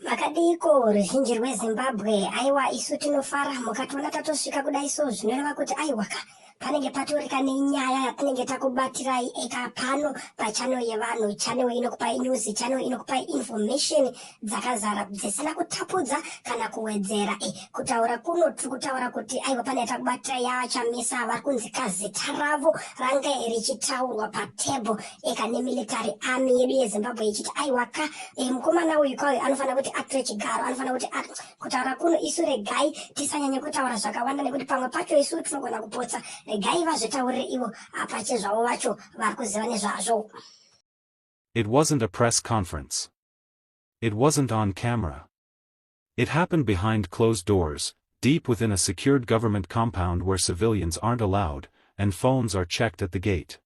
Makadiko ruzhinji rweZimbabwe aiwa isu tinofara mukationa tatosvika kudai so zvinoreva kuti aiwaka panenge patorika nenyaya yatinenge takubatirai eka pano pachano yevanhu chano inokupai news chano inokupai information dzakazara dzisina kutapudza kana kuwedzera kutaura kuno tiri kutaura kuti aiwa pane takubatirai yava Chamisa vari kunzi kazita ravo range richitaurwa patable eka nemilitary army yedu yeZimbabwe ichiti aiwaka mukomana uyu kwayo anofanira kuti atore chigaro anofanira kuti kutaura kuno isu regai tisanyanye kutaura zvakawanda nekuti pamwe pacho isu tinogona kupotsa regai vazvitaurire ivo apache zvavo vacho vari kuziva nezvazvo. It wasn't a press conference. It wasn't on camera. It happened behind closed doors, deep within a secured government compound where civilians aren't allowed, and phones are checked at the gate.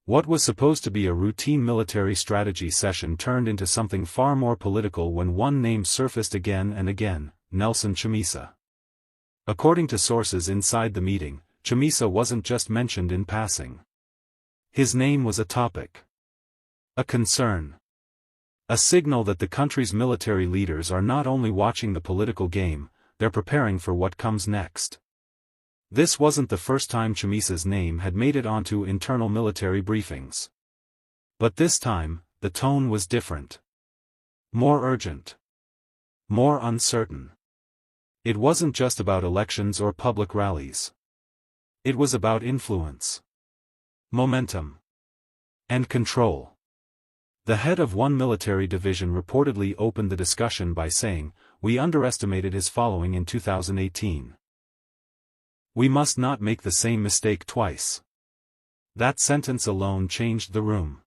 What was supposed to be a routine military strategy session turned into something far more political when one name surfaced again and again: Nelson Chamisa. According to sources inside the meeting, Chamisa wasn't just mentioned in passing. His name was a topic. A concern. A signal that the country's military leaders are not only watching the political game, they're preparing for what comes next. This wasn't the first time Chamisa's name had made it onto internal military briefings. But this time, the tone was different. More urgent. More uncertain. It wasn't just about elections or public rallies. It was about influence, momentum, and control. The head of one military division reportedly opened the discussion by saying, "We underestimated his following in 2018. We must not make the same mistake twice." That sentence alone changed the room.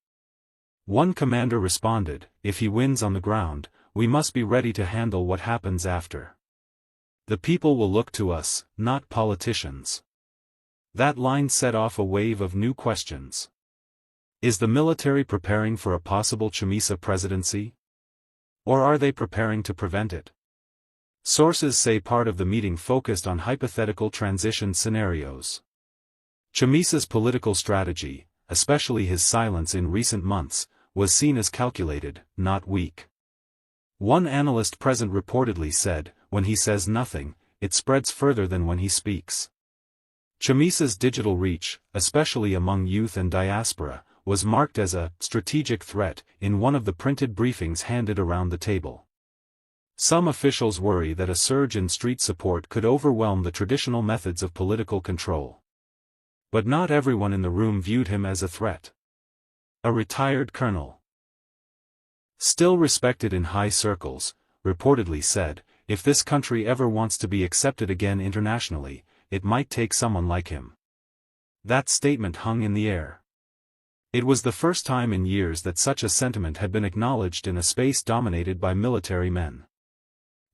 One commander responded, "If he wins on the ground, we must be ready to handle what happens after. The people will look to us, not politicians." That line set off a wave of new questions. Is the military preparing for a possible Chamisa presidency? Or are they preparing to prevent it? Sources say part of the meeting focused on hypothetical transition scenarios. Chamisa's political strategy, especially his silence in recent months, was seen as calculated, not weak. One analyst present reportedly said, "When he says nothing, it spreads further than when he speaks." Chamisa's digital reach, especially among youth and diaspora, was marked as a strategic threat in one of the printed briefings handed around the table. Some officials worry that a surge in street support could overwhelm the traditional methods of political control. But not everyone in the room viewed him as a threat. A retired colonel, still respected in high circles, reportedly said, "If this country ever wants to be accepted again internationally, it might take someone like him." That statement hung in the air. It was the first time in years that such a sentiment had been acknowledged in a space dominated by military men.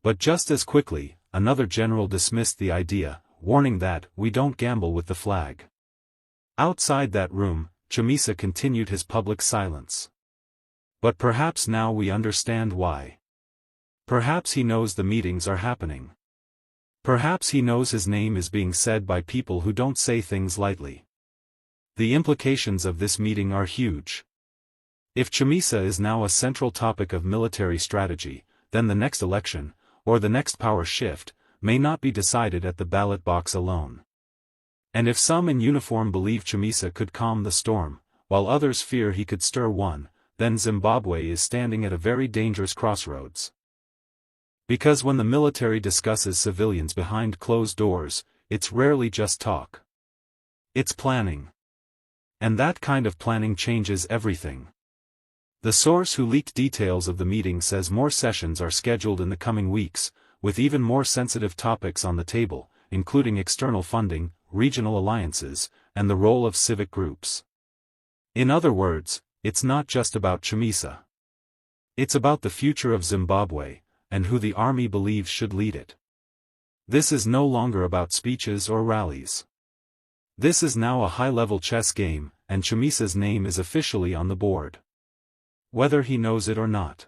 But just as quickly, another general dismissed the idea, warning that, "We don't gamble with the flag." Outside that room, Chamisa continued his public silence. But perhaps now we understand why. Perhaps he knows the meetings are happening. Perhaps he knows his name is being said by people who don't say things lightly. The implications of this meeting are huge. If Chamisa is now a central topic of military strategy, then the next election, or the next power shift, may not be decided at the ballot box alone. And if some in uniform believe Chamisa could calm the storm, while others fear he could stir one, then Zimbabwe is standing at a very dangerous crossroads. Because when the military discusses civilians behind closed doors, it's rarely just talk. It's planning. And that kind of planning changes everything. The source who leaked details of the meeting says more sessions are scheduled in the coming weeks, with even more sensitive topics on the table, including external funding, regional alliances, and the role of civic groups. In other words, it's not just about Chamisa. It's about the future of Zimbabwe, and who the army believes should lead it. This is no longer about speeches or rallies. This is now a high-level chess game, and Chamisa's name is officially on the board. Whether he knows it or not.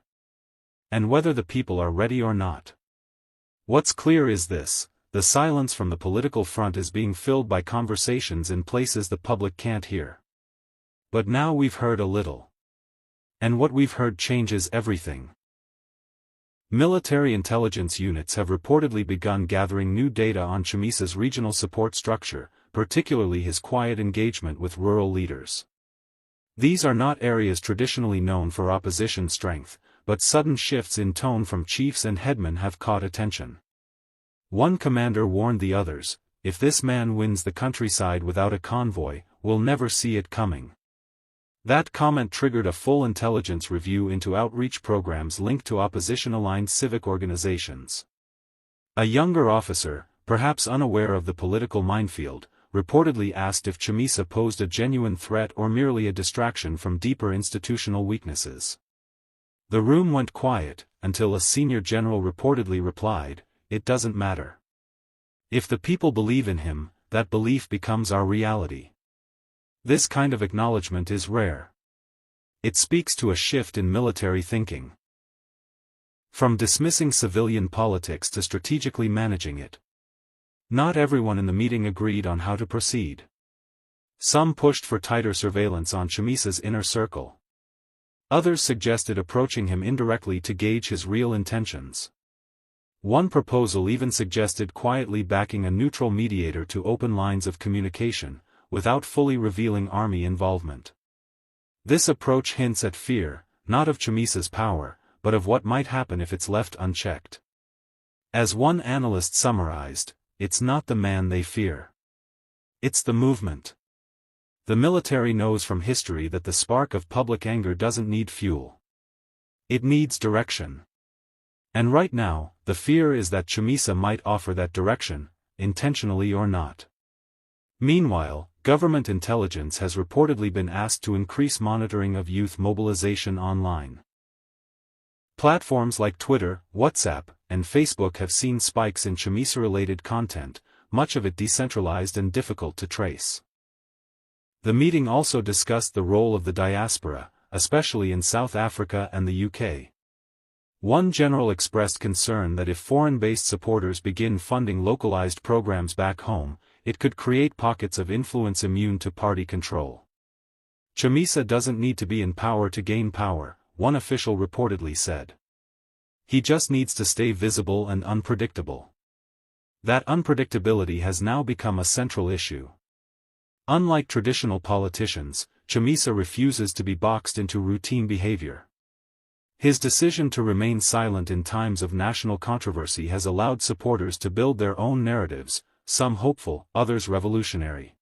And whether the people are ready or not. What's clear is this: the silence from the political front is being filled by conversations in places the public can't hear. But now we've heard a little. And what we've heard changes everything. Military intelligence units have reportedly begun gathering new data on Chamisa's regional support structure, particularly his quiet engagement with rural leaders. These are not areas traditionally known for opposition strength, but sudden shifts in tone from chiefs and headmen have caught attention. One commander warned the others, "If this man wins the countryside without a convoy, we'll never see it coming." That comment triggered a full intelligence review into outreach programs linked to opposition-aligned civic organizations. A younger officer, perhaps unaware of the political minefield, reportedly asked if Chamisa posed a genuine threat or merely a distraction from deeper institutional weaknesses. The room went quiet, until a senior general reportedly replied, "It doesn't matter. If the people believe in him, that belief becomes our reality." This kind of acknowledgement is rare. It speaks to a shift in military thinking. From dismissing civilian politics to strategically managing it. Not everyone in the meeting agreed on how to proceed. Some pushed for tighter surveillance on Chamisa's inner circle. Others suggested approaching him indirectly to gauge his real intentions. One proposal even suggested quietly backing a neutral mediator to open lines of communication, without fully revealing army involvement. This approach hints at fear, not of Chamisa's power, but of what might happen if it's left unchecked. As one analyst summarized, "It's not the man they fear. It's the movement." The military knows from history that the spark of public anger doesn't need fuel. It needs direction. And right now, the fear is that Chamisa might offer that direction, intentionally or not. Meanwhile, government intelligence has reportedly been asked to increase monitoring of youth mobilization online. Platforms like Twitter, WhatsApp, and Facebook have seen spikes in Chamisa-related content, much of it decentralized and difficult to trace. The meeting also discussed the role of the diaspora, especially in South Africa and the UK. One general expressed concern that if foreign-based supporters begin funding localized programs back home, it could create pockets of influence immune to party control. Chamisa doesn't need to be in power to gain power, one official reportedly said. He just needs to stay visible and unpredictable. That unpredictability has now become a central issue. Unlike traditional politicians, Chamisa refuses to be boxed into routine behavior. His decision to remain silent in times of national controversy has allowed supporters to build their own narratives, some hopeful, others revolutionary.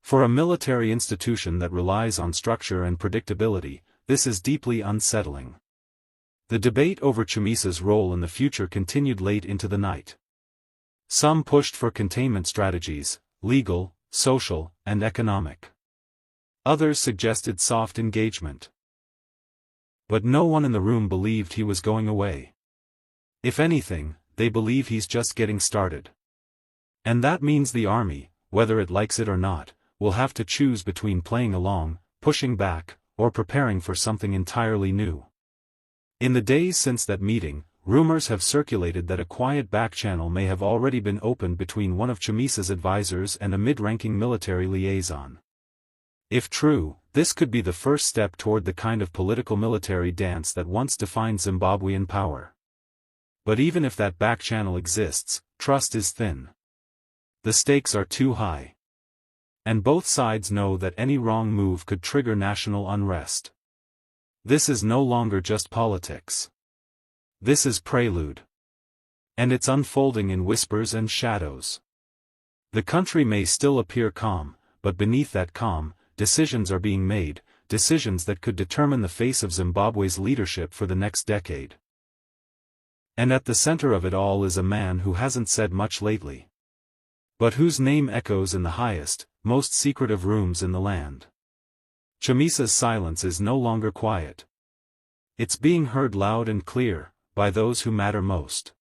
For a military institution that relies on structure and predictability, this is deeply unsettling. The debate over Chamisa's role in the future continued late into the night. Some pushed for containment strategies, legal, social, and economic. Others suggested soft engagement. But no one in the room believed he was going away. If anything, they believe he's just getting started. And that means the army, whether it likes it or not, will have to choose between playing along, pushing back, or preparing for something entirely new. In the days since that meeting, rumors have circulated that a quiet backchannel may have already been opened between one of Chamisa's advisors and a mid-ranking military liaison. If true, this could be the first step toward the kind of political-military dance that once defined Zimbabwean power. But even if that backchannel exists, trust is thin. The stakes are too high. And both sides know that any wrong move could trigger national unrest. This is no longer just politics. This is prelude. And it's unfolding in whispers and shadows. The country may still appear calm, but beneath that calm, decisions are being made, decisions that could determine the face of Zimbabwe's leadership for the next decade. And at the center of it all is a man who hasn't said much lately, but whose name echoes in the highest, most secretive rooms in the land. Chamisa's silence is no longer quiet. It's being heard loud and clear, by those who matter most.